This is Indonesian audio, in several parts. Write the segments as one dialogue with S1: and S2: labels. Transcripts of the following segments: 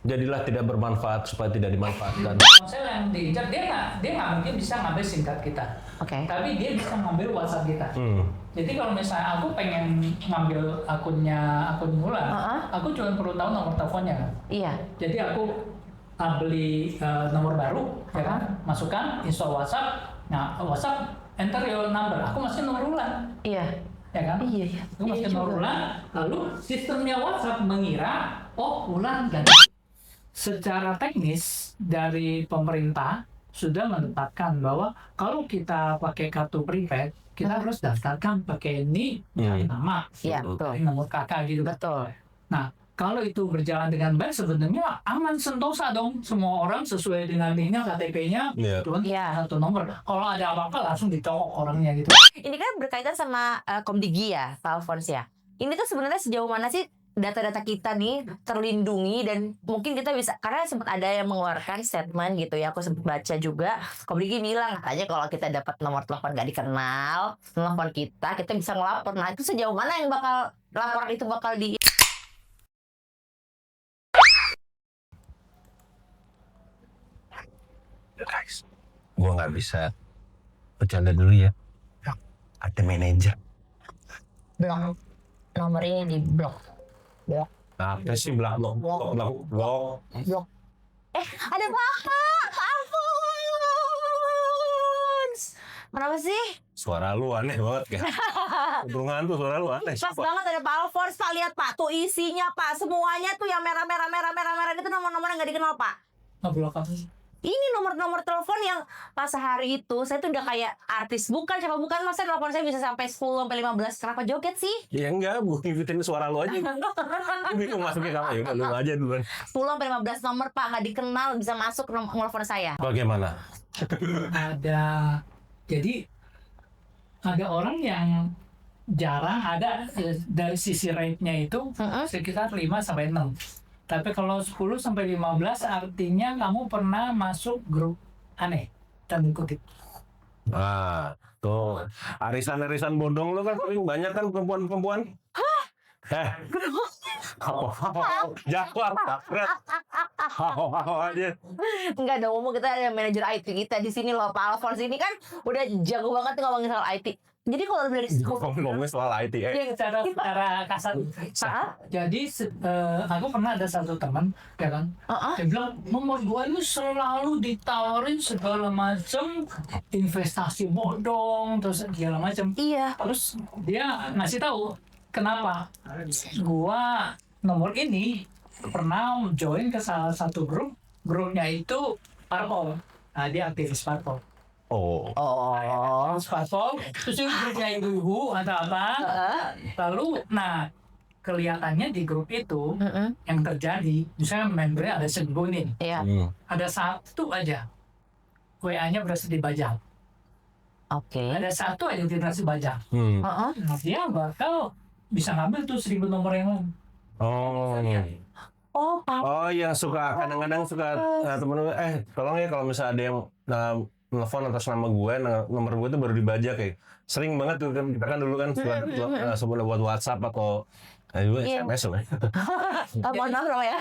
S1: Jadilah tidak bermanfaat supaya tidak dimanfaatkan.
S2: Ponsel yang diincar dia nggak mungkin bisa ngambil SIM card kita, tapi dia bisa ngambil WhatsApp kita. Jadi kalau misalnya aku pengen ngambil akun Wulan, aku cuma perlu tahu nomor teleponnya kan.
S3: Iya.
S2: Jadi aku beli nomor baru, ya kan, masukkan, install WhatsApp. Nah, WhatsApp enter your number, aku masukin nomor Wulan.
S3: Iya.
S2: Ya kan?
S3: Iya.
S2: Aku masukin
S3: Iya
S2: nomor
S3: juga.
S2: Wulan, lalu sistemnya WhatsApp mengira, oh Wulan ganti. Secara teknis dari pemerintah sudah menetapkan bahwa kalau kita pakai kartu prepaid, kita harus daftarkan pakai NIK dan nama,
S3: Iya, betul.
S2: nomor kakak gitu.
S3: Betul.
S2: Nah, kalau itu berjalan dengan baik sebenarnya aman sentosa dong. Semua orang sesuai dengan NIK-nya, KTP-nya, cuma satu nomor. Kalau ada apa-apa langsung ditolak orangnya gitu.
S3: Ini kan berkaitan sama Komdigi ya, Pak Alphonse ya. Ini tuh sebenarnya sejauh mana sih data-data kita nih terlindungi, dan mungkin kita bisa, karena sempat ada yang mengeluarkan statement gitu ya, aku sempat baca juga, Komdigi bilang katanya kalau kita dapat nomor telepon gak dikenal, telepon kita bisa ngelapor. Nah itu sejauh mana yang bakal laporan itu bakal di
S1: Guys, gua nggak bisa bercanda dulu ya. Ada manajer.
S3: blok, nomor ini di blok.
S1: Apa sih blok?
S3: Ada Pak Alphonse. Kenapa sih?
S1: Suara lu aneh banget kan? Hubungan tuh suara lu aneh.
S3: Pas banget ada Pak Alphonse, Pak, lihat Pak, tuh isinya Pak, semuanya tuh yang merah itu nomor-nomor yang nggak dikenal Pak.
S2: Ngeblok apa sih?
S3: Ini nomor-nomor telepon yang pas sehari itu saya tuh udah kayak artis, bukan siapa bukan, masa telepon saya bisa sampai 10 sampai 15. Kenapa joget sih?
S1: Ya enggak, Bu, ngikutin suara lu aja. Gue bingung masuknya kamu, ya udah lu aja duluan.
S3: 10 sampai 15 nomor Pak, nggak dikenal bisa masuk ke nomor telepon saya.
S1: Bagaimana?
S2: Jadi ada orang yang jarang ada dari sisi rate-nya itu sekitar 5 sampai 6. Tapi kalau 10 sampai 15 artinya kamu pernah masuk grup aneh dan kutip.
S1: Nah, tuh arisan-arisan bodong lu kan paling banyak kan perempuan-perempuan. Jawab, takret. Aja.
S3: Enggak dong, ngomong kita ada manajer IT kita di sini loh, Pak Alphonse ini kan udah jago banget ngomongin soal IT. Jadi kalau dari
S1: ngomongin soal IT
S2: secara kasar. Jadi aku pernah ada satu teman, ya kan, dia bilang nomor gua itu selalu ditawarin segala macam investasi bodong terus segala macam.
S3: Iya.
S2: Terus dia ngasih tahu kenapa gua nomor ini pernah join ke salah satu grupnya itu parpol. Nah, dia aktivis parpol. Parpol, terus grupnya ibu-ibu atau apa. Lalu, nah kelihatannya di grup itu yang terjadi, misalnya membernya ada 1000 nih, ada satu aja WA-nya berhasil dibajak. Ada satu aja tidak berhasil dibajak. Nah, dia bakal bisa ngambil tuh 1000 nomor yang lain.
S1: Yang suka kadang-kadang suka temen gue, tolong ya kalau misalnya ada yang telepon atas nama gue, nomor gue tuh baru dibajak ya. Sering banget tuh kan, kita kan dulu kan sebelum buat WhatsApp atau SMS lah.
S3: Mohon maaf ya.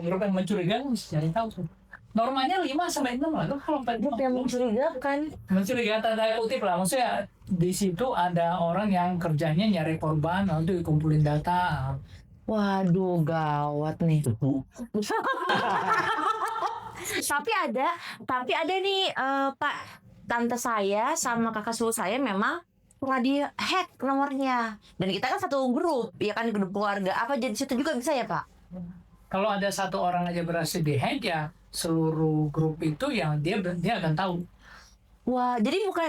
S2: Grup yang mencurigakan mesti cari tahu. Normalnya 5 sampai 6 lah. Kalau
S3: grup yang mencurigakan.
S2: Mencurigakan tanda kutip lah. Maksudnya di situ ada orang yang kerjanya nyari korban, lalu dikumpulin data.
S3: Waduh, gawat nih. Tapi ada nih Pak, tante saya sama kakak sulung saya memang pernah di hack nomornya, dan kita kan satu grup ya kan, grup keluarga. Apa jadi situ juga bisa ya Pak?
S2: Kalau ada satu orang aja berhasil di hack ya seluruh grup itu yang dia akan tahu.
S3: Wah, jadi aku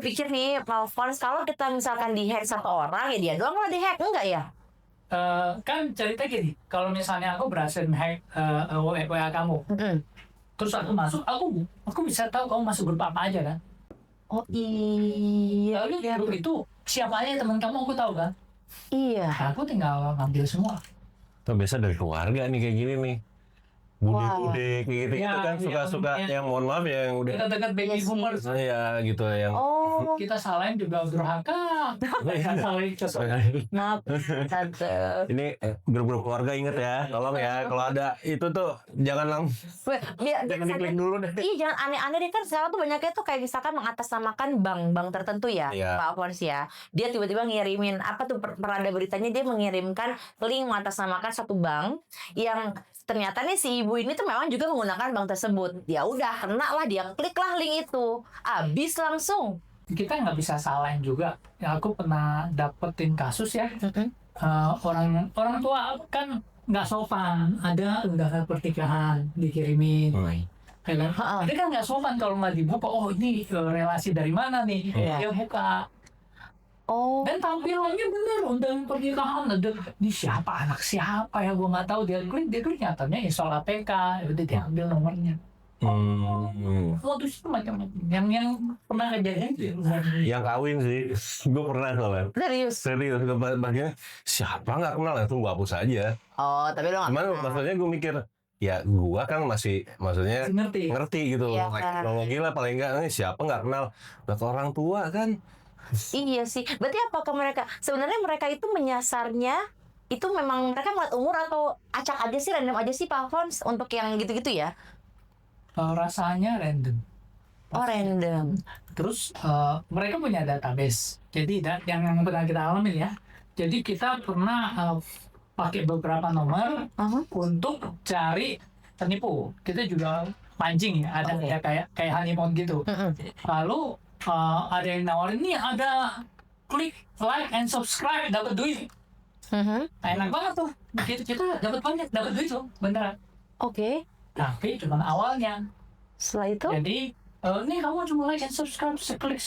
S3: pikir nih Pak Alphonse, kalau kita misalkan di hack satu orang ya dia doang lah di hack, enggak ya?
S2: Kan cerita gini, kalau misalnya aku berhasil hack WA kamu, terus aku masuk, aku bisa tahu kamu masuk grup apa aja kan?
S3: Oh iya.
S2: Lalu di grup itu siapa aja teman kamu aku tahu kan?
S3: Iya.
S2: Nah, aku tinggal ngambil semua.
S1: Tuh biasa dari keluarga nih kayak gini nih. bude kayak gitu
S2: Ya,
S1: kan suka-suka
S2: ya.
S1: yang mohon maaf ya yang udah
S2: Dekat-dekat baby boomers.
S1: ya gitu yang
S3: Oh,
S2: Kita salahin juga durhaka. Salahin cocok.
S3: maaf tante.
S1: ini grup-grup keluarga inget ya, tolong ya kalau ada itu tuh jangan jangan diklik dulu deh.
S3: Iya, jangan aneh-aneh deh, kan sekarang tuh banyaknya tuh kayak misalkan mengatasnamakan bank tertentu ya,
S1: Iya.
S3: Pak Alphonse ya. Dia tiba-tiba ngirimin apa tuh pernah ada beritanya, dia mengirimkan link mengatasnamakan satu bank yang ternyata nih si ibu ini tuh memang juga menggunakan bank tersebut. Ya udah, kena lah, dia klik lah link itu, habis langsung.
S2: Kita nggak bisa salahin juga. Ya, aku pernah dapetin kasus ya. Orang tua kan nggak sopan. Ada undangan pernikahan dikirimin. Kan? Ada kan nggak sopan kalau nggak dibuka. Oh ini relasi dari mana nih? Dia buka.
S3: Oh,
S2: Dan tampilannya bener undangan pernikahan. Ada ini siapa, anak siapa ya, gue nggak tahu. Dia klik nyatanya install APK. Udah diambil nomornya. Modus itu macam-macam. Yang pernah kejadian itu
S1: Yang kawin sih, gue pernah soalnya.
S3: serius.
S1: Gue bagian siapa nggak kenal ya, tuh gue hapus aja.
S3: Oh, tapi lo
S1: Cuman maksudnya gue mikir, ya gue kan masih maksudnya ngerti gitu.
S3: Iya.
S1: Kalau gila paling enggak nih siapa nggak kenal, udah ke orang tua kan.
S3: Iya sih. Berarti apakah sebenarnya mereka itu menyasarnya itu memang mereka ngeliat umur atau acak aja sih, random aja sih Pak Alphonse untuk yang gitu-gitu ya?
S2: rasanya random.
S3: Oh, random.
S2: Terus mereka punya database. Jadi yang pernah kita alami ya. Jadi kita pernah pakai beberapa nomor untuk cari penipu. Kita juga mancing ya. Ada kayak honeypot gitu. Lalu ada yang nawarin nih, ada klik like and subscribe dapat duit. Enak banget tuh. Kita dapat duit tuh beneran.
S3: Oke.
S2: Tapi cuma awalnya.
S3: Setelah itu?
S2: Jadi nih kamu cuma like and subscribe, seklik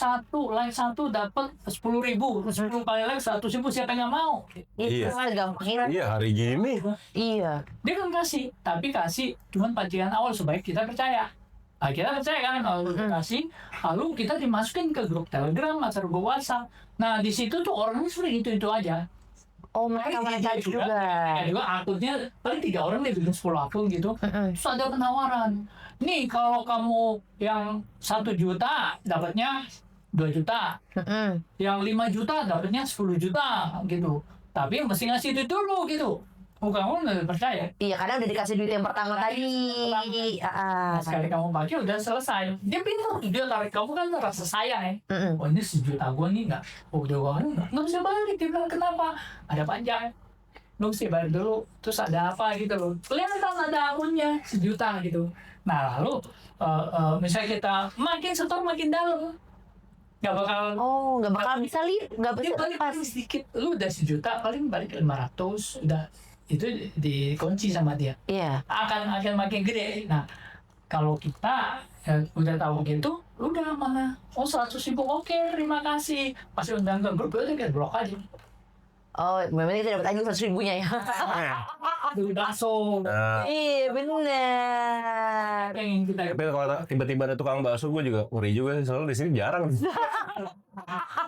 S2: like satu dapat 10.000, 10 kali like 100.000, siapa yang nggak mau?
S1: Iya.
S3: Gampang.
S1: Iya hari gini.
S3: Iya.
S2: Dia kan kasih, tapi kasih cuman pancingan awal supaya kita percaya. Nah, kita percaya kan kalau kasih, lalu kita dimasukin ke grup Telegram atau grup WhatsApp. Nah di situ tuh orangnya sering itu aja.
S3: Oh, mereka juga.
S2: Ya juga akunnya paling 3 orang nih bikin 10 akun gitu. Terus ada penawaran. Nih kalau kamu yang 1 juta dapatnya 2 juta. Yang 5 juta dapatnya 10 juta gitu. Tapi mesti ngasih duit dulu gitu. Kamu nggak percaya?
S3: Iya, karena udah dikasih duit yang pertama tadi.
S2: Sekali kamu pakai udah selesai. Dia pintar, dia tarik kamu kan rasa sayang ya. Oh ini 1 juta gue nih nggak, udah gue nggak bisa balik. Dia bilang kenapa? Ada panjang. Lu mesti bayar dulu. Terus ada apa gitu loh. Kelihatan ada akunnya 1 juta gitu. Nah lalu misalnya kita makin setor makin dalam. Nggak bakal
S3: bisa nggak bisa
S2: balik paling sedikit. Lu udah 1 juta paling balik 500 udah. Itu dikunci sama dia.
S3: Iya.
S2: Akan makin gede. Nah, kalau kita udah tahu gitu, udah mana? Oh 100.000, oke, terima kasih. Pasti undang ke grup, udah kan blok aja.
S3: Oh, memang kita dapat aja 100.000-nya ya.
S2: Duit bakso.
S3: Iya, benar.
S2: Yang kita
S1: Tapi kalau tiba-tiba ada tukang bakso, gue juga ngeri juga. Soalnya di sini jarang.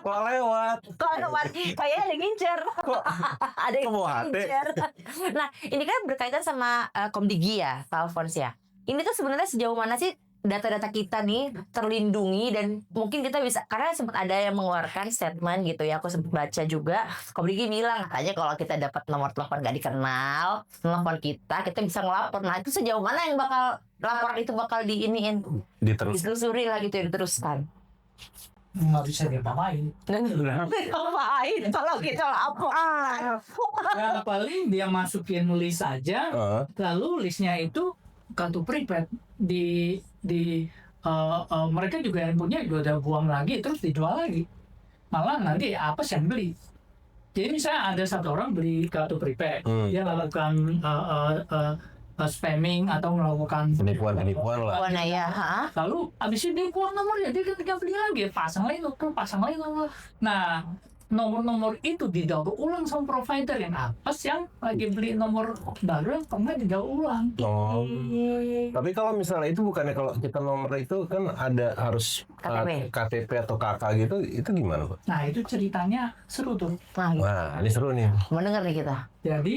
S1: Kok lewat?
S3: Kayaknya ada ngincer. Ada yang ngincer. Nah, ini kan berkaitan sama Komdigi ya, Pak Alphonse ya. Ini tuh sebenarnya sejauh mana sih data-data kita nih terlindungi, dan mungkin kita bisa, karena sempat ada yang mengeluarkan statement gitu ya, aku sempat baca juga Komdigi bilang katanya kalau kita dapat nomor telepon nggak dikenal, telepon kita bisa ngelapor. Nah itu sejauh mana yang laporan itu bakal ditelusuri lah gitu ya, diteruskan.
S2: nggak bisa diapa-apain.
S3: Ngapain kalau kita lapor?
S2: Ya paling dia masukin list aja, lalu listnya itu kartu prepaid mereka juga yang punya juga udah buang lagi terus dijual lagi, malah nanti apa sih yang beli. Jadi misalnya ada satu orang beli kartu prepaid, dia melakukan spamming atau melakukan
S1: penipuan lah.
S3: Warna ya,
S2: lalu abis itu dia buang nomornya, dia ketika beli lagi pasang lagi nomor. Nah nomor itu didaur ulang sama provider yang apes yang lagi beli nomor baru yang pernah didaur ulang.
S1: Tapi kalau misalnya itu bukannya kalau kita nomor itu kan ada harus KTP atau KK gitu, itu gimana Pak?
S2: Nah itu ceritanya seru tuh.
S1: Wah ini seru nih.
S3: Mendengar nih kita.
S2: Jadi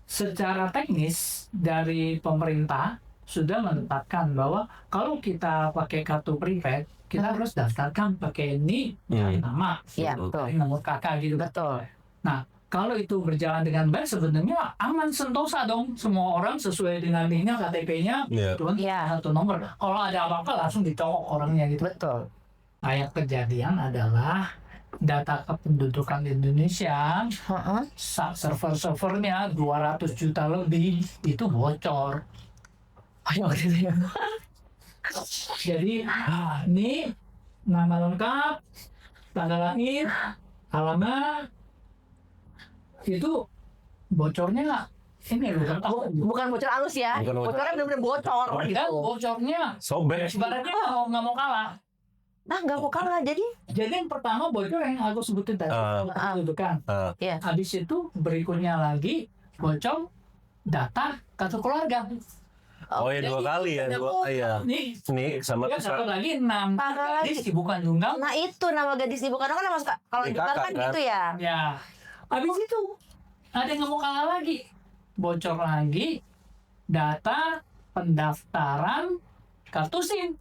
S2: secara teknis dari pemerintah sudah menetapkan bahwa kalau kita pakai kartu prepaid, kita harus daftarkan pakai NIK, nama,
S3: Iya, betul.
S2: nomor kakak gitu.
S3: Betul.
S2: Nah, kalau itu berjalan dengan baik sebenarnya aman sentosa dong. Semua orang sesuai dengan NIK-nya, KTP-nya, cuman satu nomor. Kalau ada apa-apa langsung dicolok orangnya gitu.
S3: Betul.
S2: Nah, yang kejadian adalah data kependudukan Indonesia, server-servernya 200 juta lebih itu bocor. Jadi ini nama lengkap, tanggal lahir, alamat, itu bocornya ini loh.
S3: Bukan bocor halus ya.
S1: Bukan bocor.
S3: Bocornya benar-benar bocor
S2: Dan
S3: gitu.
S2: bocornya
S1: Sobek.
S2: ibaratnya nggak mau kalah.
S3: Nah, nggak mau kalah jadi.
S2: Jadi yang pertama bocor yang aku sebutin tadi, kependudukan.
S3: Iya.
S2: Habis itu berikutnya lagi bocor data kartu keluarga.
S1: Oh ya 2 kali ya,
S2: Nih
S1: sama
S2: ya, satu lagi 6 gadis ibu kandungnya.
S3: Nah, itu nama gadis ibu kandung kan masuk kalau di
S1: kakak,
S3: kan gitu ya.
S2: Ya, habis itu ada yang nggak mau kalah lagi, bocor lagi data pendaftaran kartu SIM.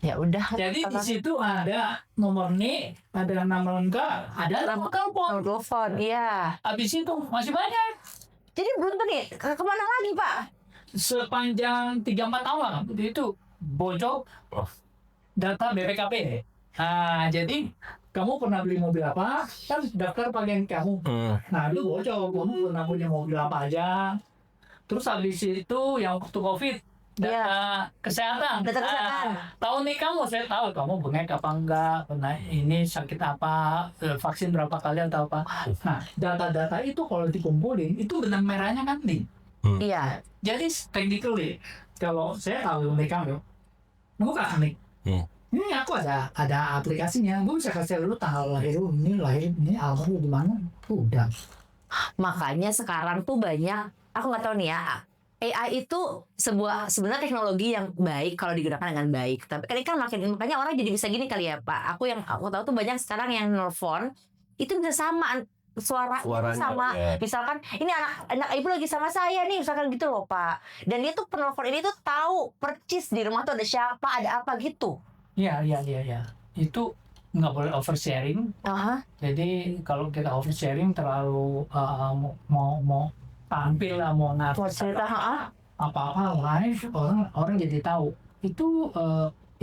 S3: Ya udah.
S2: Jadi di situ ada nomor NIK, ada nama lengkap, ada nomor telepon.
S3: Nomor telepon, iya.
S2: Habis itu masih banyak.
S3: Jadi belum nih kemana lagi Pak?
S2: Sepanjang 3-4 tahun itu bocor data BPKP. Nah, jadi kamu pernah beli mobil apa? Kan daftar pakai kamu. Nah, itu bocor. Kamu pernah punya mobil apa aja? Terus habis itu yang waktu COVID, data kesehatan.
S3: Data kesehatan.
S2: Tahu nih kamu, saya tahu kamu bengek apa enggak, pernah ini sakit apa, vaksin berapa kali atau apa. Nah, data-data itu kalau dikumpulin, itu benang merahnya kan nih.
S3: Iya.
S2: Jadi technically kalau saya tahu nih kamu, kamu kasih nih. Ini aku ada aplikasinya, gue bisa kasih lu tanggal lahir ini alamat lu di mana, udah.
S3: Makanya sekarang tuh banyak, aku nggak tahu nih ya, AI itu sebenarnya teknologi yang baik kalau digunakan dengan baik. Tapi kan makanya orang jadi bisa gini kali ya Pak. Aku tahu tuh banyak sekarang yang nelfon itu bisa sama suaranya sama.
S1: Ya.
S3: Misalkan ini anak ibu lagi sama saya nih, misalkan gitu loh Pak. Dan dia tuh penelpon ini tuh tahu percis di rumah tuh ada siapa, ada apa gitu.
S2: Iya. Itu nggak boleh oversharing. Jadi kalau kita oversharing terlalu mau tampil lah, mau
S3: cerita
S2: apa-apa live, orang jadi tahu. Itu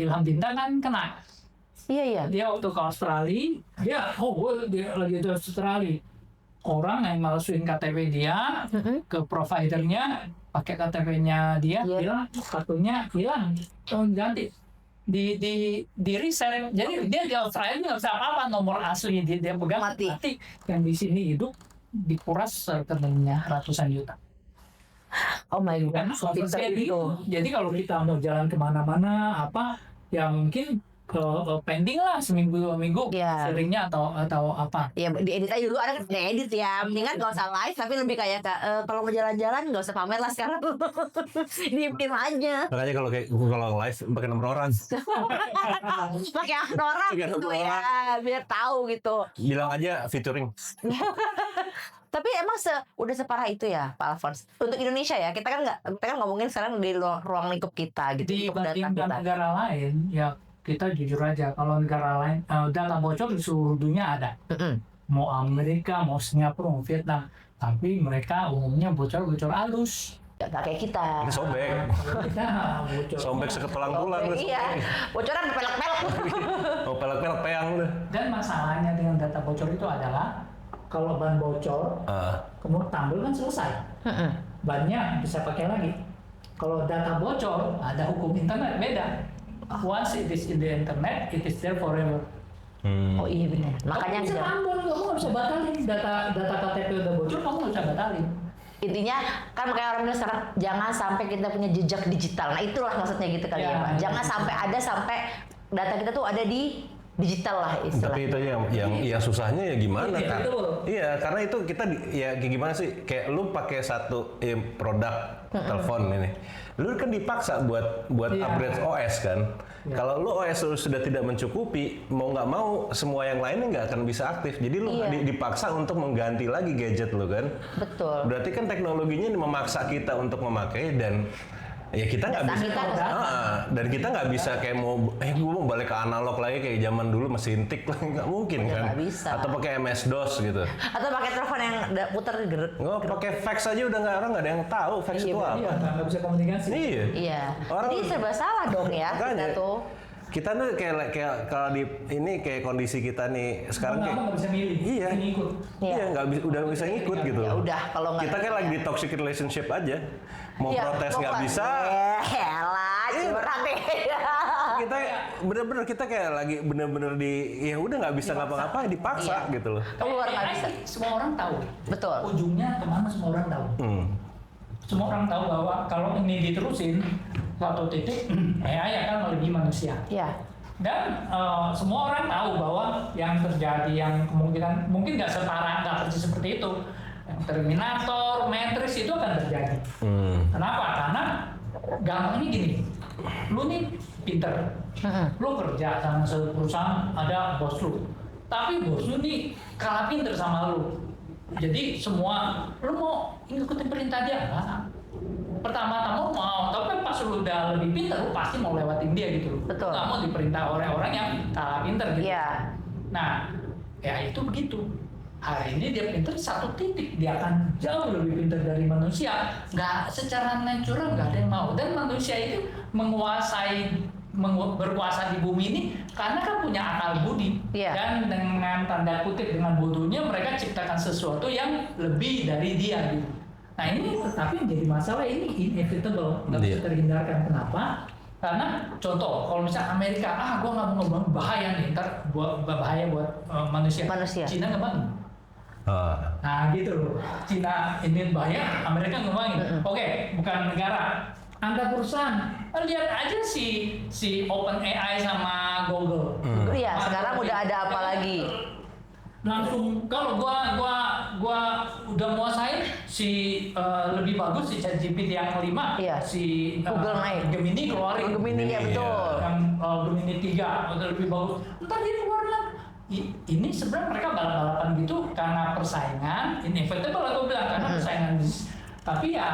S2: Ilham Bintang kan kena.
S3: Iya.
S2: Dia waktu ke Australia, dia lagi di Australia. Orang yang masukin KTP dia ke providernya, pakai KTP-nya dia, bilang kartunya hilang, ganti. Di reset. Jadi dia di Australia nggak bisa apa-apa, nomor asli dia pegang mati. Yang di sini hidup dikuras rekeningnya ratusan juta.
S3: Oh my god.
S2: Jadi kalau kita mau jalan kemana-mana apa, ya mungkin pending lah seminggu 2 minggu seringnya atau apa.
S3: Ya diedit aja dulu, ada kan edit ya. Mendingan gak usah live, tapi lebih kayak kalau mau jalan-jalan gak usah pamer lah sekarang. Diem aja.
S1: Makanya kalau live pakai nomor orang.
S3: Pakai orang gitu ya, biar tahu gitu.
S1: Bilang aja featuring.
S3: Tapi emang udah separah itu ya Pak Alphonse untuk Indonesia ya, kita kan ngomongin sekarang di ruang lingkup kita gitu.
S2: Dibandingkan negara lain ya, kita jujur aja, kalau negara lain data bocor di seluruh dunia ada. Mau Amerika, mau Singapura, mau Vietnam, tapi mereka umumnya bocor halus.
S3: Gak kayak kita.
S1: Ini sobek.
S2: Kita bocor.
S1: Sobek sekepelang-pulang.
S3: Iya, bocoran pelek-pelek.
S1: Oh, pelek-pelek peang udah.
S2: Dan masalahnya dengan data bocor itu adalah kalau ban bocor, kemudian tambal kan selesai. Bannya bisa pakai lagi. Kalau data bocor, ada hukum internet beda. Once it is in the internet, it is there forever.
S3: Oh iya benar. Makanya
S2: bisa tambal, kamu nggak bisa batalin. Data KTP udah bocor, kamu nggak bisa batalin.
S3: Intinya kan makanya orang bilang sekarang jangan sampai kita punya jejak digital. Nah itulah maksudnya gitu kali ya Pak. Jangan sampai data kita tuh ada di digital lah istilahnya.
S1: Tapi itu yang susahnya ya gimana
S2: Iya,
S1: kan?
S2: betul.
S1: Iya, karena itu kita ya kayak gimana sih? Kayak lu pakai satu produk telepon ini, lu kan dipaksa buat
S2: Iya.
S1: upgrade OS kan? Kalau lu OS lu sudah tidak mencukupi, mau nggak mau semua yang lainnya nggak akan bisa aktif. Jadi lu
S3: Iya.
S1: dipaksa untuk mengganti lagi gadget lu kan?
S3: Betul.
S1: Berarti kan teknologinya ini memaksa kita untuk memakai dan ya kita nggak bisa. Dan kita nggak bisa kayak gue mau balik ke analog lagi kayak zaman dulu mesin tik lah, nggak mungkin
S3: Udah
S1: kan?
S3: nggak bisa.
S1: Atau pakai MS DOS gitu.
S3: Atau pakai telepon yang putar gerak.
S1: Nggak pakai fax aja udah orang nggak ada yang tahu fax
S3: Iya,
S1: itu
S3: bener.
S1: apa.
S2: Iya, nggak bisa komunikasi.
S1: Iya.
S3: Iya.
S1: Orang-
S3: Jadi serba salah dong ya kita
S1: Makanya.
S3: tuh.
S1: Kita tuh kayak kalau di ini kayak kondisi kita nih sekarang kayak
S2: nggak bisa milih,
S1: iya,
S2: ngikut.
S1: iya udah nggak bisa ngikut gitu.
S3: Ya udah kalau nggak.
S1: Kita kayak lagi di toxic relationship aja. Mau
S3: Iya,
S1: protes nggak
S3: bukan.
S1: bisa.
S3: Elah, curang deh.
S1: Kita bener-bener kita kayak lagi bener-bener di ya udah nggak bisa ngapa-ngapain dipaksa
S3: Iya.
S1: gitu loh.
S3: Keluar nggak
S2: AI
S3: bisa.
S2: semua orang tahu.
S3: Betul.
S2: Ujungnya kemana semua orang tahu. Semua orang tahu bahwa kalau ini diterusin suatu titik AI akan melebihi manusia.
S3: Iya.
S2: Dan semua orang tahu bahwa yang terjadi yang kemungkinan mungkin nggak setara, nggak persis seperti itu. Yang Terminator, Matrix itu akan terjadi. Kenapa? Karena gampangnya gini, lu nih pinter, lu kerja sama satu perusahaan, ada bos lu, tapi bos lu nih kalah pinter sama lu. Jadi semua lu mau ngikutin perintah dia enggak? Pertama-tama mau, tapi pas lu udah lebih pinter, lu pasti mau lewatin dia gitu.
S3: Betul.
S2: Lu nggak mau diperintah orang-orang yang kalah pinter gitu.
S3: Iya.
S2: Nah, ya itu begitu. Hari ini dia pinter satu titik, dia akan jauh lebih pinter dari manusia. Nggak secara natural nggak ada yang mau. Dan manusia itu berkuasa di bumi ini karena kan punya akal budi.
S3: Iya.
S2: Dan dengan tanda kutip dengan bodohnya mereka ciptakan sesuatu yang lebih dari dia gitu. Nah ini tetapi menjadi masalah, ini inevitable, nggak bisa
S1: Iya.
S2: terhindarkan. Kenapa? Karena contoh, kalau misalnya Amerika, gue nggak mau ngebangun, bahaya nih, ntar bahaya buat manusia.
S3: Manusia.
S2: Cina ngebangun.
S1: Ah.
S2: Nah gitu loh, Cina ini bahaya, Amerika ngembangin. Oke, bukan negara, antar perusahaan. Lihat aja si OpenAI sama Google.
S3: Iya, sekarang udah ada apa lagi?
S2: Langsung kalau gua udah menguasai si lebih bagus si ChatGPT yang 5,
S3: Iya.
S2: si
S3: Google naik.
S2: Gemini keluarin.
S3: Gemini ya
S1: Gemini,
S3: betul.
S2: Yang Gemini 3 udah lebih bagus. Ntar dia keluarin. Ini sebenarnya mereka balap-balapan gitu karena persaingan, inevitable aku bilang karena persaingan. Tapi ya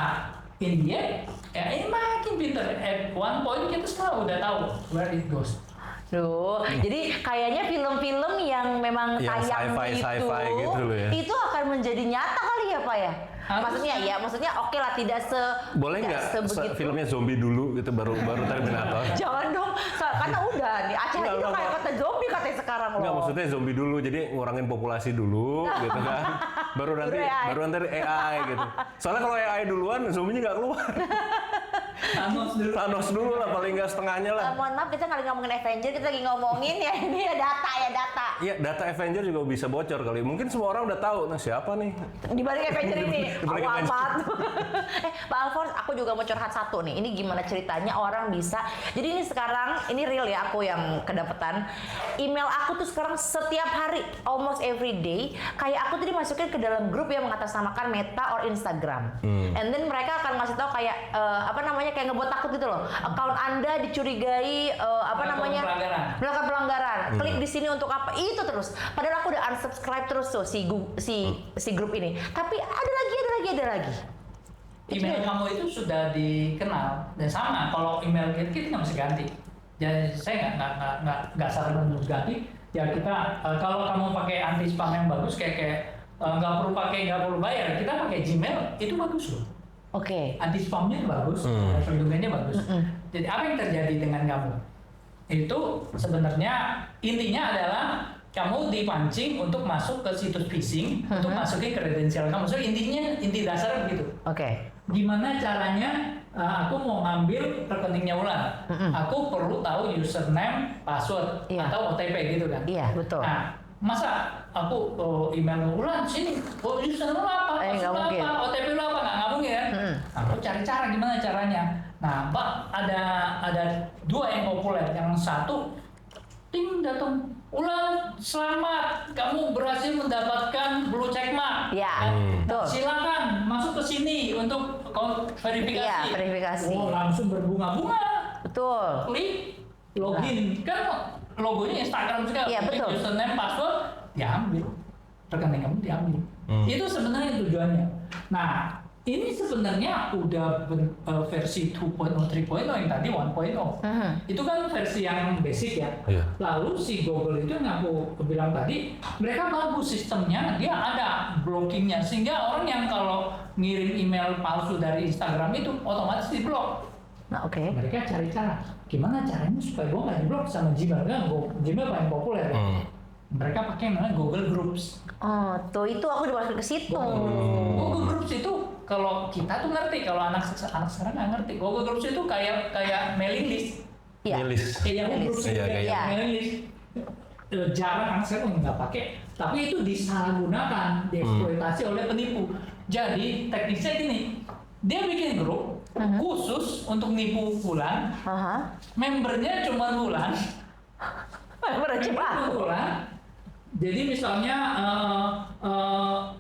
S2: in the end, ya ini makin pinter. At one point kita sekarang udah tahu where it goes.
S3: Duh, jadi kayaknya film-film yang memang
S1: Yang
S3: tayang
S1: sci-fi gitu loh ya.
S3: itu akan menjadi nyata kali ya Pak ya? Maksudnya oke lah tidak
S1: Boleh
S3: tidak
S1: nggak
S3: sebegitu.
S1: filmnya zombie dulu gitu baru Terminator?
S3: Jangan dong, karena udah nih Aceh
S1: Enggak,
S3: itu
S1: enggak,
S3: kayak kata zombie katanya sekarang loh.
S1: Enggak, maksudnya zombie dulu, jadi ngurangin populasi dulu gitu kan. Baru nanti AI gitu. Soalnya kalau AI duluan, zombinya nggak keluar. Thanos dulu lah, paling nggak setengahnya lah.
S3: Mohon maaf kita nggak ngomongin Avenger, kita lagi ngomongin ya ini ya data.
S1: Iya, data Avenger juga bisa bocor kali. Mungkin semua orang udah tahu, nah siapa nih?
S3: Di balik Avenger ini,
S1: Di balik
S3: aku
S1: Avenger.
S3: amat. Pak Alphonse, aku juga mau curhat satu nih. Ini gimana ceritanya orang bisa? Jadi ini sekarang, ini real ya aku yang kedapetan. Email aku tuh sekarang setiap hari, almost every day, kayak aku tuh dimasukin ke dalam grup yang mengatasnamakan Meta or Instagram. And then mereka akan ngasih tahu kayak kayak ngebuat takut gitu loh. Account Anda dicurigai melakukan pelanggaran. Klik di sini untuk apa? Itu terus. Padahal aku udah unsubscribe terus tuh si grup ini. Tapi ada lagi.
S2: Email kamu itu sudah dikenal dan sama. Kalau email kita nggak bisa ganti. Jadi saya nggak saran untuk ganti. Ya kita kalau kamu pakai anti spam yang bagus kayak nggak perlu bayar. Kita pakai Gmail itu bagus loh.
S3: Oke.
S2: Anti spamnya bagus, domainnya bagus. Jadi apa yang terjadi dengan kamu? Itu sebenarnya intinya adalah kamu dipancing untuk masuk ke situs phishing untuk masukin kredensial kamu. So inti dasar begitu.
S3: Oke.
S2: Gimana caranya aku mau ngambil rekeningnya Ulan? Aku perlu tahu username, password,
S3: Iya.
S2: atau OTP gitu kan?
S3: Iya, betul.
S2: Nah, masa aku email Ulan sini, username lu apa?
S3: Nggak
S2: Password lu
S3: mungkin.
S2: apa? OTP lu apa? Nggak mungkin kan? Aku cari cara gimana caranya. Nah, Mbak ada dua yang populer. Yang satu, ting datang Ulan, selamat, kamu berhasil mendapatkan blue check mark.
S3: Ya, betul.
S2: Silakan masuk ke sini untuk verifikasi.
S3: Iya, verifikasi.
S2: Oh, langsung berbunga-bunga.
S3: Betul.
S2: Klik login. Kan logonya Instagram juga.
S3: Iya, betul.
S2: Username, password, diambil. Rekening kamu diambil. Itu sebenarnya tujuannya. Nah, ini sebenarnya udah versi 2.0, 3.0 yang tadi 1.0. Itu kan versi yang basic ya.
S1: Iya.
S2: Lalu si Google itu yang aku bilang tadi, mereka bagus sistemnya, dia ada blockingnya sehingga orang yang kalau ngirim email palsu dari Instagram itu otomatis diblok.
S3: Nah, oke.
S2: Mereka cari cara, gimana caranya supaya gue nggak diblok sama Gmail kan? Gmail paling populer ya. Mereka pakai yang namanya Google Groups.
S3: Oh, tuh itu aku dimasukin ke situ.
S2: Google Groups itu kalau kita tuh ngerti, kalau anak sekarang nggak ngerti. Google Groups itu kayak mailing list.
S3: Iya.
S1: List.
S2: Kayak Yahoo Groups,
S1: Iya,
S2: kayak
S1: iya.
S2: mailing list. Jarang anak sekarang nggak pakai, tapi itu disalahgunakan, dieksploitasi oleh penipu. Jadi teknisnya gini, dia bikin grup khusus untuk nipu Wulan. Membernya cuma Wulan.
S3: Member coba.
S2: Wulan. Jadi misalnya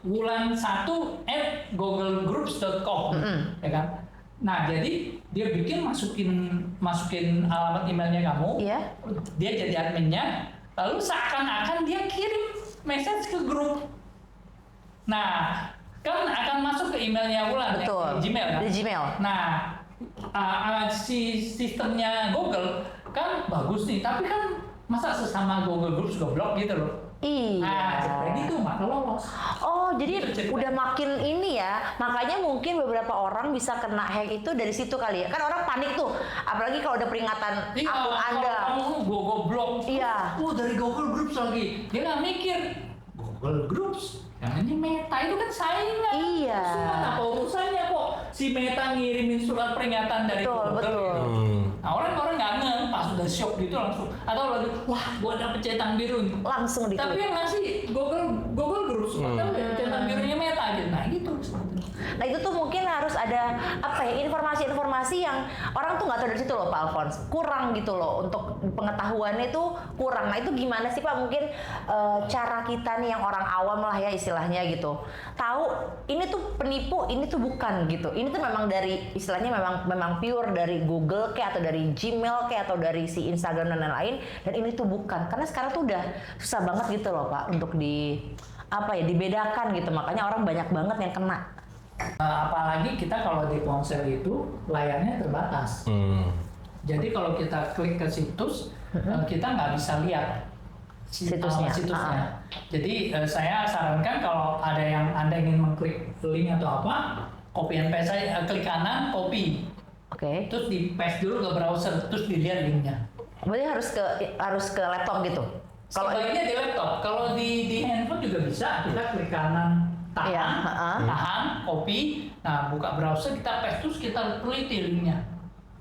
S2: wulan1@googlegroups.com, ya kan? Nah, jadi dia masukin alamat emailnya kamu,
S3: Iya.
S2: dia jadi adminnya, lalu seakan-akan dia kirim message ke grup. Nah, kan akan masuk ke emailnya Wulan,
S3: Betul.
S2: di Gmail kan?
S3: Di Gmail.
S2: Nah, si sistemnya Google kan bagus nih, tapi kan masa sesama Google Groups goblok gitu loh.
S3: Iya.
S2: Nah, jadi itu maka lolos.
S3: Oh, jadi
S2: Itu ceritanya.
S3: udah makin ini ya. Makanya mungkin beberapa orang bisa kena hack itu dari situ kali ya. Kan orang panik tuh. Apalagi kalau ada peringatan akun Anda.
S2: Kamu goblok.
S3: Iya.
S2: Dari Google Groups lagi. Dia nggak mikir. Google Groups. Yang ini Meta itu kan saingan.
S3: Iya.
S2: Surat apa urusannya kok si Meta ngirimin surat peringatan dari
S3: Betul,
S2: Google.
S3: betul.
S2: Nah, orang-orang nggak ngeh, pas udah shock gitu langsung. Atau lagi, wah gua dapet centang biru nih.
S3: Langsung
S2: Tapi
S3: diklik.
S2: yang ngasih Google Groups, padahal centang birunya Meta gitu. Nah gitu.
S3: Nah itu tuh mungkin harus ada apa ya, informasi-informasi yang orang tuh nggak tahu dari situ loh Pak Alphonse. Kurang gitu loh, untuk pengetahuannya itu kurang. Nah itu gimana sih Pak, mungkin cara kita nih yang orang awam lah ya istilahnya gitu, tahu ini tuh penipu, ini tuh bukan gitu. Ini tuh memang dari istilahnya memang pure dari Google kayak atau dari Gmail kayak atau dari si Instagram dan lain-lain, dan ini tuh bukan. Karena sekarang tuh udah susah banget gitu loh Pak untuk dibedakan gitu. Makanya orang banyak banget yang kena.
S2: Apalagi kita kalau di ponsel itu layarnya terbatas. Jadi kalau kita klik ke situs, kita nggak bisa lihat
S3: Situsnya.
S2: Jadi saya sarankan kalau ada yang Anda ingin mengklik link atau apa, copy and paste saja, klik kanan, copy.
S3: Oke.
S2: Terus di paste dulu ke browser, terus dilihat linknya.
S3: Berarti harus ke laptop gitu. Kalau
S2: Sebaiknya di laptop, kalau di handphone juga bisa. Kita klik kanan, tahan,
S3: Iya,
S2: tahan, copy. Nah, buka browser, kita paste terus kita teliti linknya.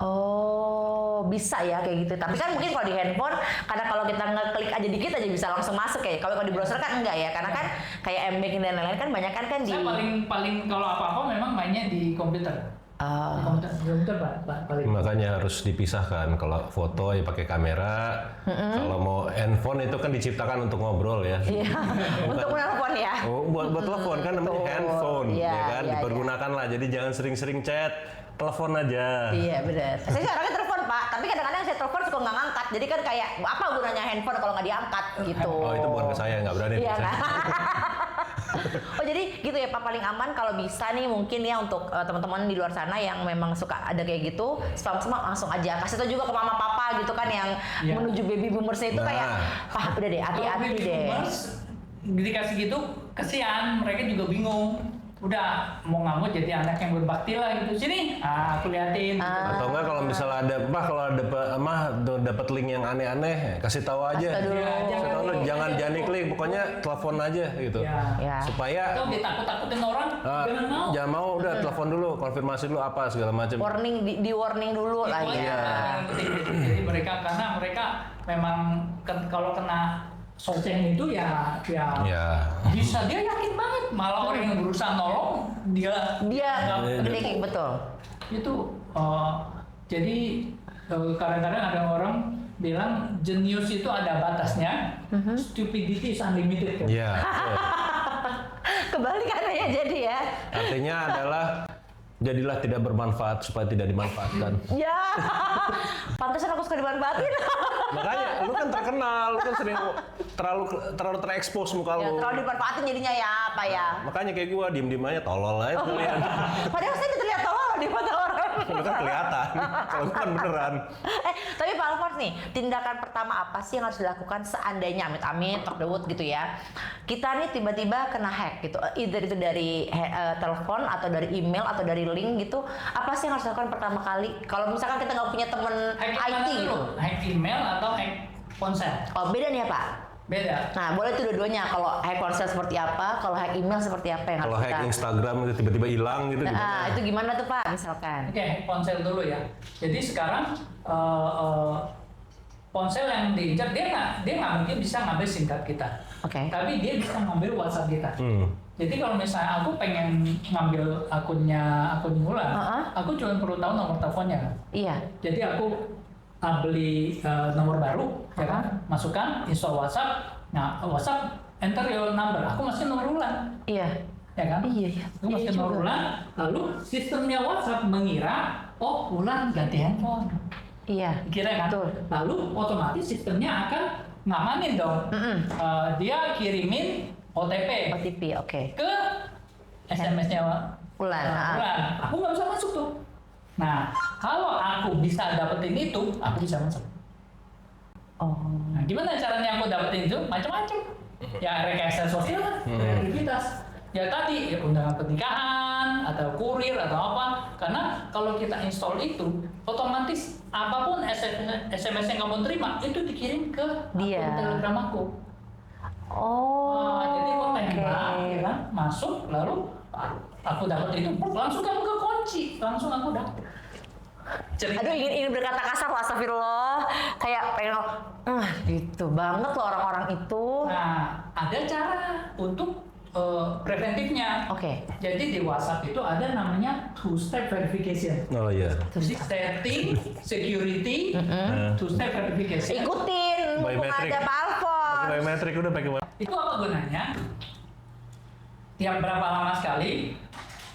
S3: Oh, bisa ya kayak gitu. Tapi kan mungkin kalau di handphone, karena kalau kita ngeklik aja dikit aja bisa langsung masuk ya. Kalau di browser kan enggak ya, karena kan kayak M-Banking dan lain-lain kan banyak kan di.
S2: Saya paling kalau apa-apa memang mainnya di komputer. Di komputer paling.
S1: Makanya harus dipisahkan. Kalau foto ya pakai kamera. Kalau mau handphone itu kan diciptakan untuk ngobrol ya.
S3: Iya. Untuk menelpon ya.
S1: Oh, buat telepon kan namanya
S3: Betul.
S1: handphone,
S3: Iya,
S1: ya kan?
S3: iya,
S1: Dipergunakan lah. Jadi jangan sering-sering chat, telepon aja.
S3: Iya benar. Saya sih orangnya telepon Pak, tapi kadang-kadang saya telepon suka nggak ngangkat. Jadi kan kayak apa gunanya handphone kalau nggak diangkat gitu.
S1: Oh itu bukan ke saya, nggak berani.
S3: Iya
S1: saya.
S3: kan? Oh jadi gitu ya Pak, paling aman kalau bisa nih mungkin ya untuk teman-teman di luar sana yang memang suka ada kayak gitu, spam langsung aja kasih tau juga ke mama papa gitu kan yang menuju baby boomersnya itu kayak, Pak udah deh hati-hati
S2: Kalau
S3: deh.
S2: boomers, dikasih gitu kesian, mereka juga bingung. Udah mau nggak mau jadi anak yang berbakti lah gitu. Sini, aku liatin.
S1: Atau enggak kalau misalnya ada, kalau dapat link yang aneh-aneh, kasih tahu aja.
S3: Kasih tahu dulu.
S1: Kasih tahu dulu, jangan klik, pokoknya telepon aja gitu.
S3: Ya.
S1: Supaya
S2: Atau ditakut-takutin orang, jangan mau.
S1: jangan mau, udah telepon dulu, konfirmasi dulu apa segala macam.
S3: Warning di warning dulu lah
S2: Itu
S3: ya.
S2: aja. Jadi mereka karena mereka memang kalau kena soseng itu ya bisa, dia yakin banget, malah orang yang berusaha nolong dia
S3: klik betul.
S2: itu jadi kadang-kadang ada orang bilang jenius itu ada batasnya, stupidity is unlimited.
S1: Iya.
S3: Kebalikannya ya jadi ya.
S1: Artinya adalah jadilah tidak bermanfaat supaya tidak dimanfaatkan.
S3: Ya, pantesan aku suka dimanfaatin.
S1: Makanya lu kan terkenal, lu kan sering terlalu terekspos muka
S3: Ya,
S1: lu.
S3: terlalu dimanfaatin jadinya ya apa ya.
S1: Makanya kayak gua diem-diem aja tolol aja kalian.
S3: Padahal saya terlihat tolol di mata orang.
S1: Lu kan kelihatan. Kalau gua kan beneran.
S3: Tapi Pak Alfons nih, tindakan pertama apa sih yang harus dilakukan seandainya amit-amit, talk the wood gitu ya. Kita nih tiba-tiba kena hack gitu. Either itu dari telepon atau dari email atau dari link gitu. Apa sih yang harus dilakukan pertama kali? Kalau misalkan kita nggak punya temen
S2: Hack
S3: IT
S2: mana
S3: gitu.
S2: dulu? Hack email atau hack ponsel?
S3: Oh beda nih ya Pak?
S2: Beda.
S3: Nah boleh itu dua-duanya. Kalau hack ponsel seperti apa? Kalau hack email seperti apa yang
S1: Kalau
S3: harus
S1: hack
S3: kita...
S1: Instagram itu tiba-tiba hilang gitu
S3: Nah,
S1: gimana?
S3: itu gimana tuh Pak misalkan?
S2: Oke, hack ponsel dulu ya. Jadi sekarang ponsel yang diincar dia nggak mungkin bisa ngambil SIM card kita.
S3: Oke.
S2: Tapi dia bisa ngambil WhatsApp kita. Jadi kalau misalnya aku pengen ngambil akun Wulan, aku cuma perlu tahu nomor teleponnya kan.
S3: Iya.
S2: Jadi aku beli nomor baru, ya kan, masukkan, install WhatsApp. Nah, WhatsApp enter your number. Aku masukin nomor Wulan,
S3: Iya.
S2: ya kan?
S3: Iya, iya.
S2: Aku masukin nomor Wulan, lalu sistemnya WhatsApp mengira, oh Wulan ganti handphone.
S3: Iya.
S2: Kira kan?
S3: Betul.
S2: Lalu otomatis sistemnya akan ngamanin dong. Dia kirimin OTP
S3: OTP, oke.
S2: ke SMS-nya
S3: Wulan.
S2: Wulan. Aku nggak bisa masuk tuh. Nah, kalau aku bisa dapetin itu, aku bisa masuk.
S3: Oh.
S2: Nah, gimana caranya aku dapetin itu? Macam-macam. Ya rekayasa sosial lah, kreativitas. Ya tadi ya, undangan pernikahan atau kurir atau apa. Karena kalau kita install itu, otomatis apapun SMS yang kamu terima itu dikirim ke
S3: Dia.
S2: akun Telegram aku.
S3: Oh.
S2: Jadi aku tembak,
S3: oke.
S2: ya kan? Masuk, lalu aku dapat itu, langsung kamu ke kunci, langsung aku dapat.
S3: Aduh ingin berkata kasar loh, astagfirullah. Kayak pengen gitu banget loh orang-orang itu.
S2: Nah, ada cara untuk preventifnya.
S3: Oke.
S2: Jadi di WhatsApp itu ada namanya two-step verification.
S1: Oh iya.
S2: Jadi setting, security, two-step verification.
S3: Ikutin, mumpung
S1: Biometric.
S3: ada Pak Alfons.
S1: Biometrik udah pakai
S2: Itu apa gunanya? Tiap berapa lama sekali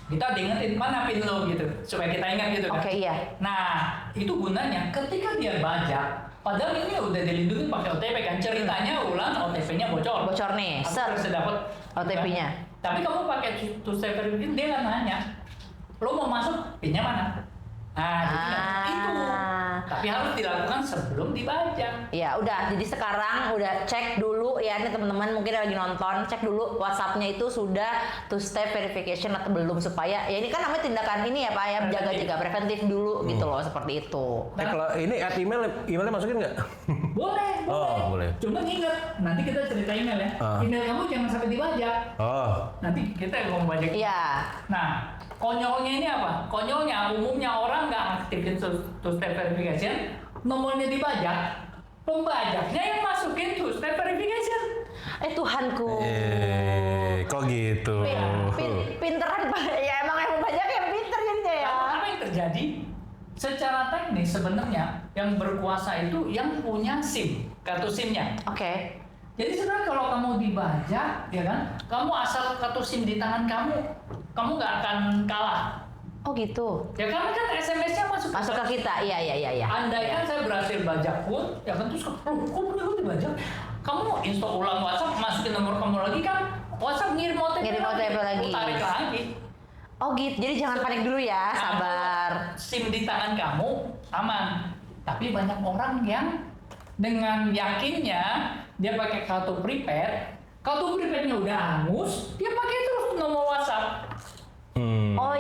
S2: kita diingetin mana pin lo gitu supaya kita ingat gitu kan.
S3: Oke, iya.
S2: Nah, itu gunanya ketika dia bajak, padahal ini udah dilindungi pakai OTP kan. Ceritanya Wulan OTP-nya bocor.
S3: Bocor nih,
S2: Aku
S3: ser.
S2: bisa dapat
S3: OTP-nya.
S2: Tapi kamu pakai two-step verification, dia kan nanya, lo mau masuk, pinnya mana? Nah, jadi itu. Tapi harus dilakukan sebelum dibajak.
S3: Ya udah, jadi sekarang udah cek dulu ya nih teman-teman mungkin yang lagi nonton, cek dulu WhatsApp-nya itu sudah two step verification atau belum supaya ya ini kan namanya tindakan ini ya Pak ya jaga-jaga preventif dulu gitu loh seperti itu.
S1: kalau ini at emailnya masukin nggak?
S2: Boleh,
S1: Oh, boleh.
S2: Cuma ingat, nanti kita cerita email ya. Email kamu jangan sampai dibajak.
S1: Oh.
S2: Nanti kita yang mau bajak.
S3: Iya.
S2: Nah, konyolnya ini apa? Konyolnya umumnya orang nggak aktifin two-step verification, nomornya dibajak, pembajaknya yang masukin two-step verification.
S3: Tuhanku.
S1: Kok gitu?
S3: Pinteran Pak. Ya emang yang membajak yang pinter jadinya ya.
S2: Karena apa yang terjadi? Secara teknis sebenarnya yang berkuasa itu yang punya SIM, kartu SIM-nya.
S3: Oke.
S2: Jadi sebenarnya kalau kamu dibajak, ya kan, kamu asal kartu SIM di tangan kamu nggak akan kalah.
S3: Oh gitu.
S2: Ya karena kan SMS-nya masuk
S3: Masuk ke kita. Iya.
S2: Andai kan saya berhasil bajak pun, ya kan terus kok punya gue dibajak? Kamu install ulang WhatsApp, masukin nomor kamu lagi kan, WhatsApp ngirim OTP
S3: lagi.
S2: tarik lagi.
S3: Oh gitu. Jadi jangan panik dulu ya, sabar.
S2: SIM di tangan kamu aman, tapi banyak orang yang dengan yakinnya dia pakai kartu prepaid, kartu prepaidnya udah hangus, dia pakai terus nomor WhatsApp.
S3: Oh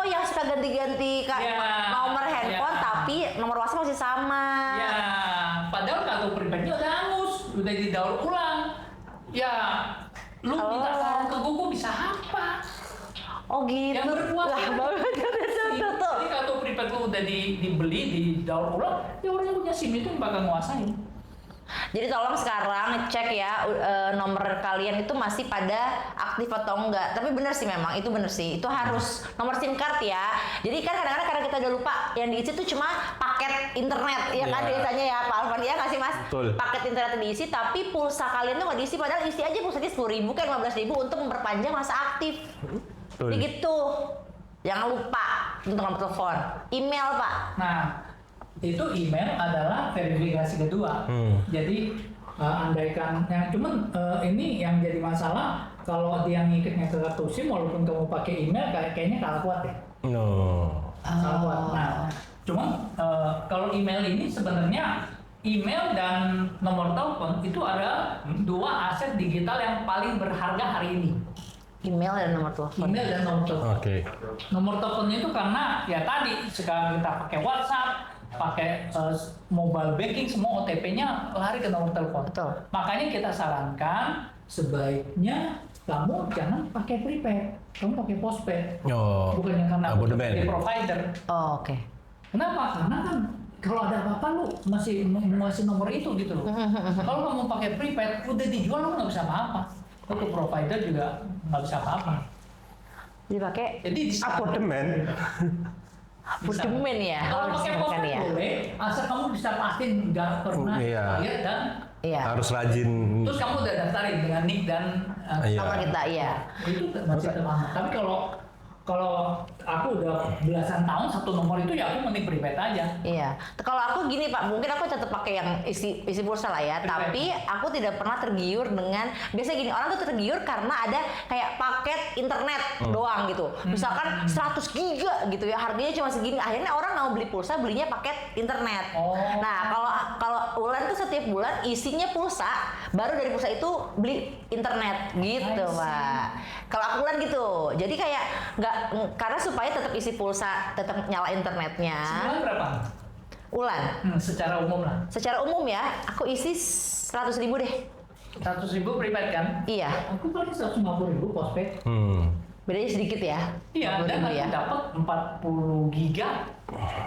S3: yang suka ganti-ganti nomor handphone tapi nomor WhatsApp masih sama.
S2: Ya, padahal kartu prepaidnya udah hangus, udah didaur ulang. Ya, lu minta tolong ke gue bisa apa?
S3: Oh gitu.
S2: Yang berkuasa jadi kartu prepaid lu udah dibeli, didaur ulang, ya orang yang punya SIM itu yang bakal nguasain.
S3: Jadi tolong sekarang cek ya nomor kalian itu masih pada aktif atau enggak. Tapi bener sih memang, itu bener sih. Itu harus nomor SIM card ya. Jadi kan kadang-kadang karena kita udah lupa, yang diisi tuh cuma paket internet. Ya kan biasanya ya Pak Alvan, ya nggak sih Mas?
S1: Betul.
S3: Paket internet diisi, tapi pulsa kalian tuh nggak diisi. Padahal isi aja pulsanya 10.000 kan 15.000 untuk memperpanjang masa aktif.
S1: Betul.
S3: Jadi gitu. Jangan lupa untuk nomor telepon. Email Pak.
S2: Nah, itu email adalah verifikasi kedua. Jadi andaikan yang cuman ini yang jadi masalah kalau dia ngikatnya ke kartu SIM walaupun kamu pakai email kayaknya kalah kuat ya. Kalah kuat. Nah, cuman kalau email ini sebenarnya email dan nomor telepon itu ada dua aset digital yang paling berharga hari ini.
S3: Email dan nomor telepon.
S2: Email dan nomor telepon.
S1: Oke.
S2: Nomor teleponnya itu karena ya tadi sekarang kita pakai WhatsApp, pakai mobile banking, semua OTP-nya lari ke nomor telepon.
S3: Betul.
S2: Makanya kita sarankan sebaiknya kamu jangan pakai prepaid, kamu pakai postpaid. Bukannya karena
S1: abonemen.
S2: pakai provider.
S3: Oh, oke.
S2: Kenapa? Karena kan kalau ada apa-apa lu masih nomor itu gitu loh. Kalau kamu pakai prepaid, udah dijual lu nggak bisa apa-apa. Untuk provider juga nggak bisa apa-apa.
S3: Dipakai
S2: Jadi
S1: Abonemen.
S3: abonemen ya.
S2: Kalau pakai
S3: disebutkan
S2: postpaid
S3: ya.
S2: boleh, asal kamu bisa pastiin nggak pernah
S1: Iya.
S2: bayar dan
S3: Iya.
S1: Harus rajin.
S2: terus kamu udah daftarin dengan NIK dan
S1: Iya.
S3: Nomor kita iya.
S2: itu masih termahal. Tapi kalau aku udah belasan tahun satu nomor itu ya aku mending prepaid aja.
S3: Iya. Kalau aku gini Pak, mungkin aku tetap pakai yang isi pulsa lah ya. Tapi aku tidak pernah tergiur dengan biasa gini, orang tuh tergiur karena ada kayak paket internet doang gitu. Misalkan 100 giga gitu ya, harganya cuma segini. Akhirnya orang mau beli pulsa, belinya paket internet.
S2: Oh.
S3: Nah, kalau Ulan tuh setiap bulan isinya pulsa, baru dari pulsa itu beli internet gitu,
S2: I see.
S3: Pak. Kalau aku Ulan gitu. Jadi kayak karena supaya tetap isi pulsa, tetap nyala internetnya.
S2: Sebulan berapa?
S3: Ulan.
S2: Secara umum lah.
S3: Secara umum ya, aku isi 100.000 deh.
S2: 100.000 prepaid kan?
S3: Iya,
S2: Aku paling 150.000 postpaid.
S3: bedanya sedikit ya.
S2: Iya, dan
S3: 50.000
S2: aku
S3: ya.
S2: dapat 40 giga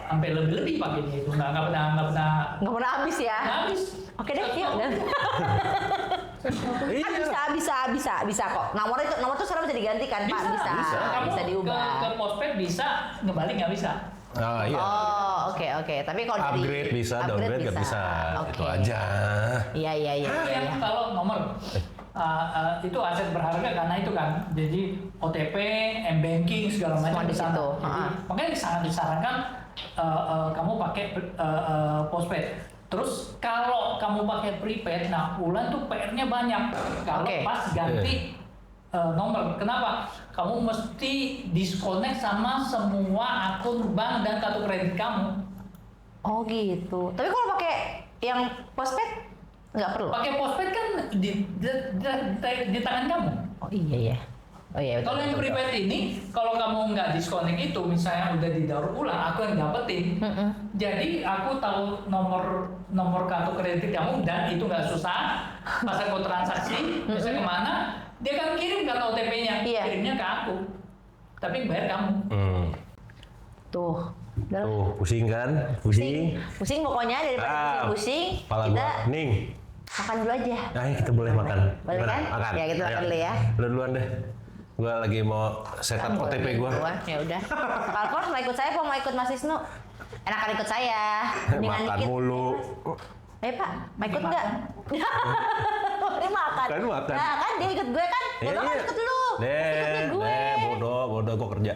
S2: sampai lebih pakainya itu nggak pernah
S3: Nggak pernah habis ya.
S2: habis.
S3: Oke deh, yuk. Dan. Bisa kok. Nomor tuh sekarang bisa digantikan Pak, bisa
S2: Kamu
S3: diubah.
S2: ke postpaid bisa, ngebalik nggak bisa.
S1: Iya.
S3: Oh, oke. Tapi kalau jadi
S1: Upgrade bisa, downgrade nggak bisa.
S3: Oke.
S1: Itu aja.
S3: Iya.
S2: Yang kalau nomor itu aset berharga karena itu kan. Jadi OTP, M-banking segala
S3: Semua
S2: macam
S3: di situ.
S2: Jadi, makanya sangat disarankan kamu pakai postpaid. Terus kalau kamu pakai prepaid, nah Ulan tuh PR-nya banyak. Kalau
S3: Oke.
S2: pas ganti nomor, kenapa? Kamu mesti disconnect sama semua akun bank dan kartu kredit kamu.
S3: Oh gitu. Tapi kalau pakai yang postpaid nggak perlu.
S2: Pakai postpaid kan di tangan kamu.
S3: Oh iya. Oh iya.
S2: Kalau yang prepaid ini, kalau kamu nggak disconnect itu, misalnya udah didaur ulang, aku yang dapetin. Jadi aku tahu nomor kartu kredit kamu dan itu nggak susah. Pas aku transaksi, misalnya kemana, dia kan kirim kan OTP-nya,
S3: Iya.
S2: kirimnya ke aku. Tapi yang bayar kamu.
S3: Tuh. Udah.
S1: Tuh, pusing kan? Pusing.
S3: Pusing pokoknya daripada pusing,
S1: Kepala
S3: kita
S1: gua ning.
S3: makan dulu aja.
S1: Nah, kita boleh makan.
S3: Boleh
S1: Gimana?
S3: kan?
S1: Makan.
S3: Ya, kita
S1: Ayo.
S3: makan dulu ya.
S1: Lu duluan deh. Gua lagi mau setup OTP gua.
S3: Ya udah. Pak Alfons mau ikut saya apa mau ikut Mas Wisnu? Enakan ikut saya. Mendingan
S1: Makan
S3: dikit.
S1: mulu.
S3: Pak, mau ikut nggak? Mari makan.
S1: Kan makan.
S3: Nah, kan dia ikut gue kan? Ya kan ikut dulu.
S1: Deh,
S3: Ikutnya gue.
S1: bodoh gua kerja.